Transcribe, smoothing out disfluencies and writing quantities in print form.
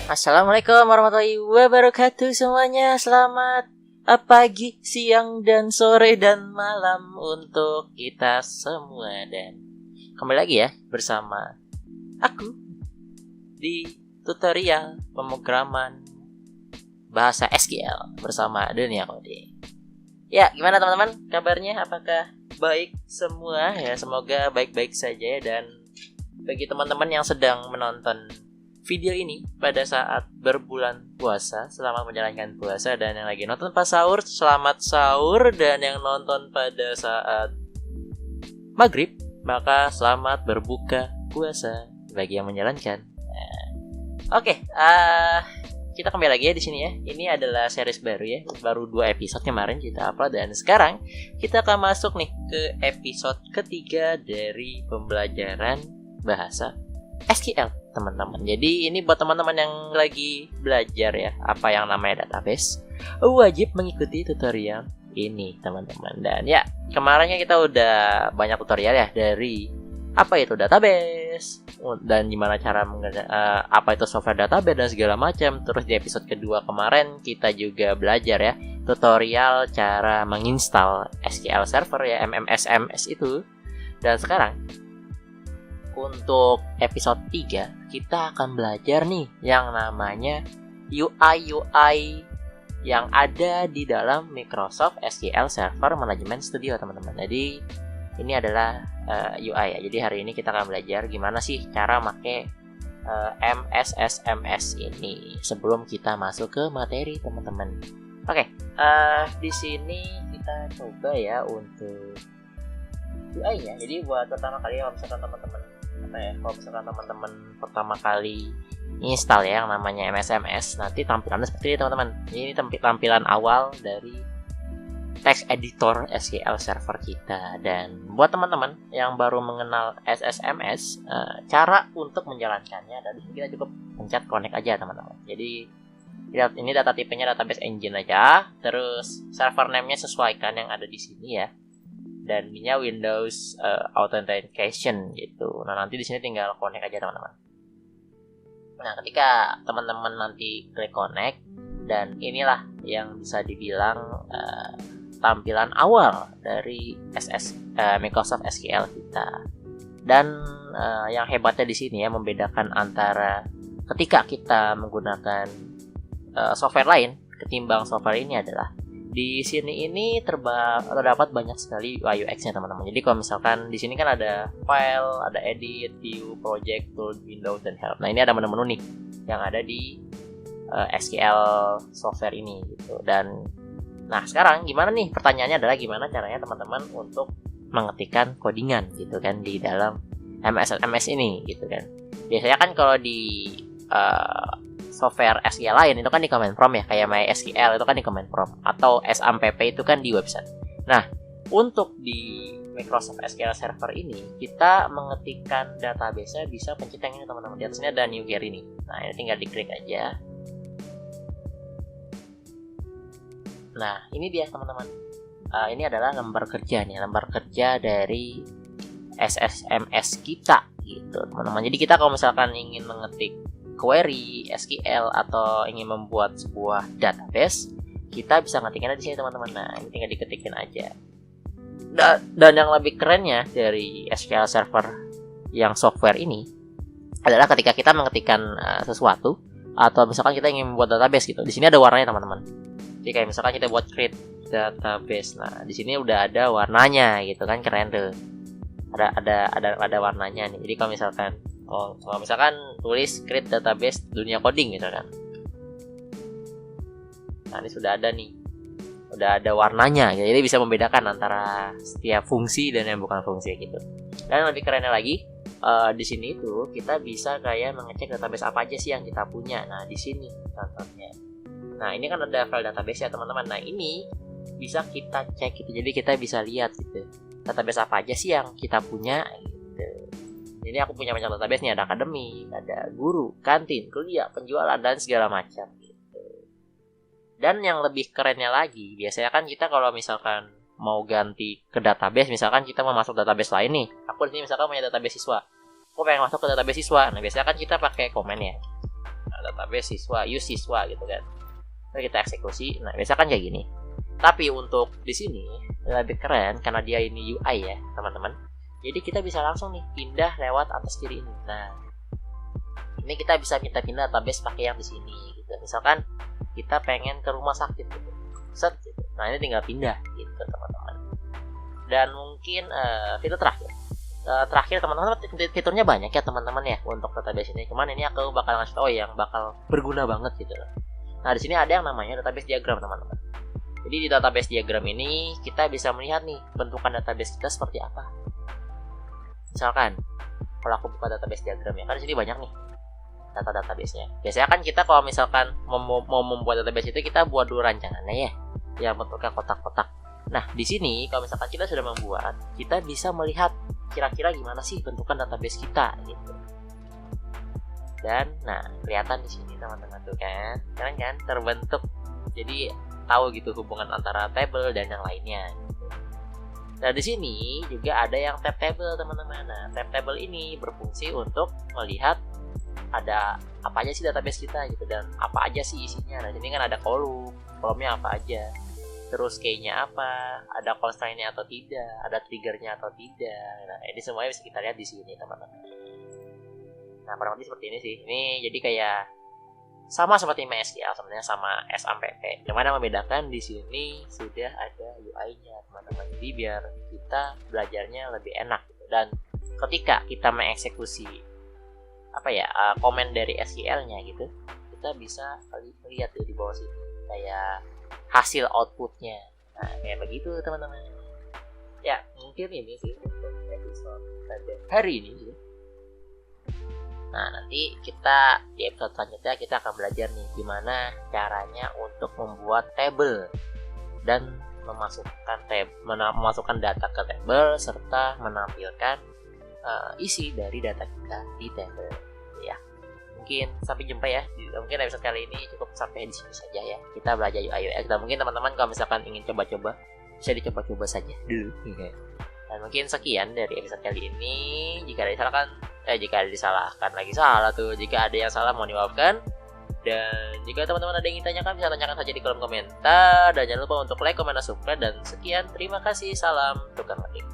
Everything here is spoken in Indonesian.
Assalamualaikum warahmatullahi wabarakatuh semuanya. Selamat pagi, siang, dan sore, dan malam untuk kita semua. Dan kembali lagi ya bersama aku di tutorial pemrograman bahasa SQL bersama Dunia Coding. Ya, gimana teman-teman kabarnya? Apakah baik semua? Ya, semoga baik-baik saja. Dan bagi teman-teman yang sedang menonton video ini pada saat berbulan puasa, selamat menjalankan puasa. Dan yang lagi nonton pas sahur, selamat sahur. Dan yang nonton pada saat maghrib, maka selamat berbuka puasa bagi yang menjalankan. Oke, kita kembali lagi ya di sini ya. Ini adalah series baru ya, baru 2 episode kemarin kita upload. Dan sekarang kita akan masuk nih ke episode ketiga dari pembelajaran bahasa SQL, teman-teman. Jadi ini buat teman-teman yang lagi belajar ya apa yang namanya database, wajib mengikuti tutorial ini, teman-teman. Dan ya, kemarinnya kita udah banyak tutorial ya dari apa itu database dan gimana cara apa itu software database dan segala macam. Terus di episode kedua kemarin kita juga belajar ya tutorial cara menginstal SQL Server ya, MMSMS itu. Dan sekarang untuk episode 3 kita akan belajar nih yang namanya UI yang ada di dalam Microsoft SQL Server Management Studio, teman-teman. Jadi ini adalah UI ya. Jadi hari ini kita akan belajar gimana sih cara pakai MSSMS ini sebelum kita masuk ke materi, teman-teman. Oke, di sini kita coba ya untuk UI ya. Jadi buat pertama kali kalau misalkan teman-teman pertama kali install ya yang namanya MSMS, nanti tampilannya seperti ini, teman-teman. Ini tampilan awal dari text editor SQL Server kita. Dan buat teman-teman yang baru mengenal SSMS, cara untuk menjalankannya dan kita cukup pencet connect aja, teman-teman. Jadi lihat ini data tipenya database engine aja, terus server name-nya sesuaikan yang ada di sini ya. Dan ini Windows Authentication gitu. Nah, nanti di sini tinggal connect aja, teman-teman. Nah, ketika teman-teman nanti klik connect, dan inilah yang bisa dibilang tampilan awal dari Microsoft SQL kita. Dan yang hebatnya di sini ya, membedakan antara ketika kita menggunakan software lain ketimbang software ini adalah di sini ini terdapat banyak sekali UI UX-nya, teman-teman. Jadi kalau misalkan di sini kan ada file, ada edit, view, project, tool, window, dan help. Nah, ini ada menu-menu nih yang ada di SQL software ini gitu. Dan nah, sekarang gimana nih? Pertanyaannya adalah gimana caranya teman-teman untuk mengetikkan codingan gitu kan di dalam MSSMS ini gitu kan. Biasanya kan kalau di software SQL lain itu kan di command prompt ya, kayak MySQL itu kan di command prompt, atau SAMPP itu kan di website. Nah, untuk di Microsoft SQL Server ini kita mengetikkan database-nya bisa pencet yang ini, teman-teman. Di atasnya ada new query nih. Nah, ini tinggal diklik aja. Nah, ini dia, teman-teman. Ini adalah lembar kerja nih, lembar kerja dari SSMS kita gitu, teman-teman. Jadi kita kalau misalkan ingin mengetik query SQL atau ingin membuat sebuah database, kita bisa ngetiknya di sini, teman-teman. Nah, ini tinggal diketikin aja. Dan yang lebih kerennya dari SQL Server yang software ini adalah ketika kita mengetikkan sesuatu atau misalkan kita ingin membuat database gitu. Di sini ada warnanya, teman-teman. Jadi kayak misalkan kita buat create database. Nah, di sini udah ada warnanya gitu kan, keren tuh. Ada warnanya nih. Jadi kalau misalkan tulis create database Dunia Coding gitu kan. Nah, ini sudah ada nih. Udah ada warnanya. Jadi bisa membedakan antara setiap fungsi dan yang bukan fungsi gitu. Dan lebih kerennya lagi, di sini itu kita bisa kayak mengecek database apa aja sih yang kita punya. Nah, di sini contohnya. Nah, ini kan ada file database ya, teman-teman. Nah, ini bisa kita cek gitu. Jadi kita bisa lihat gitu. Database apa aja sih yang kita punya gitu. Ini aku punya banyak database nih, ada akademik, ada guru, kantin, kuliah, penjualan, dan segala macam gitu. Dan yang lebih kerennya lagi, biasanya kan kita kalau misalkan mau ganti ke database, misalkan kita mau masuk database lain nih. Aku di sini misalkan punya database siswa. Aku pengen masuk ke database siswa. Nah, biasanya kan kita pakai komen ya. Nah, database siswa, use siswa gitu kan. Lalu kita eksekusi. Nah, biasa kan kayak gini. Tapi untuk di sini lebih keren karena dia ini UI ya, teman-teman. Jadi kita bisa langsung nih pindah lewat atas kiri ini. Nah, ini kita bisa minta pindah database pakai yang di sini gitu. Misalkan kita pengen ke rumah sakit gitu. Set gitu. Nah, ini tinggal pindah gitu, teman-teman. Dan mungkin fitur terakhir teman-teman, fiturnya banyak ya teman-teman ya untuk database ini. Cuman ini aku bakal ngasih tahu yang bakal berguna banget gitu. Nah, di sini ada yang namanya database diagram, teman-teman. Jadi di database diagram ini kita bisa melihat nih bentukan database kita seperti apa. Misalkan kalau aku buka database diagram ya, kan di sini banyak nih data database-nya. Biasanya kan kita kalau misalkan mau membuat database itu kita buat dulu rancangannya ya, yang bentuknya kotak-kotak. Nah, di sini kalau misalkan kita sudah membuat, kita bisa melihat kira-kira gimana sih bentukan database kita gitu. Dan nah, kelihatan di sini teman-teman tuh kan, keren kan, terbentuk. Jadi tahu gitu hubungan antara table dan yang lainnya. Nah, di sini juga ada yang tab table, teman-teman. Nah, tab table ini berfungsi untuk melihat ada apa aja sih database kita gitu dan apa aja sih isinya. Nah, ini kan ada kolomnya apa aja. Terus key-nya apa, ada constraint-nya atau tidak, ada trigger-nya atau tidak. Nah, ini semuanya bisa kita lihat di sini, teman-teman. Nah, kurang lebih seperti ini sih. Ini jadi kayak sama seperti MySQL sebenarnya, sama SAMPP. Yang mana membedakan di sini sudah ada UI-nya, teman-teman. Jadi biar kita belajarnya lebih enak gitu. Dan ketika kita mengeksekusi komen dari SQL-nya gitu, kita bisa lihat tuh di bawah sini kayak hasil outputnya. Nah, kayak begitu teman-teman. Ya, mungkin ini sih untuk episode pada hari ini. Nah, nanti kita di episode selanjutnya kita akan belajar nih gimana caranya untuk membuat table dan memasukkan data ke table serta menampilkan isi dari data kita di table ya. Mungkin sampai jumpa ya. Mungkin episode kali ini cukup sampai di sini saja ya. Kita belajar UI UX. Dan mungkin teman-teman kalau misalkan ingin coba-coba, bisa dicoba-coba saja dulu. Dan mungkin sekian dari episode kali ini. Jika ada disalahkan lagi salah tuh. Jika ada yang salah mohon dimaafkan. Dan jika teman-teman ada yang ingin tanyakan, bisa tanyakan saja di kolom komentar. Dan jangan lupa untuk like, comment, dan subscribe. Dan sekian, terima kasih. Salam tukang ngetik.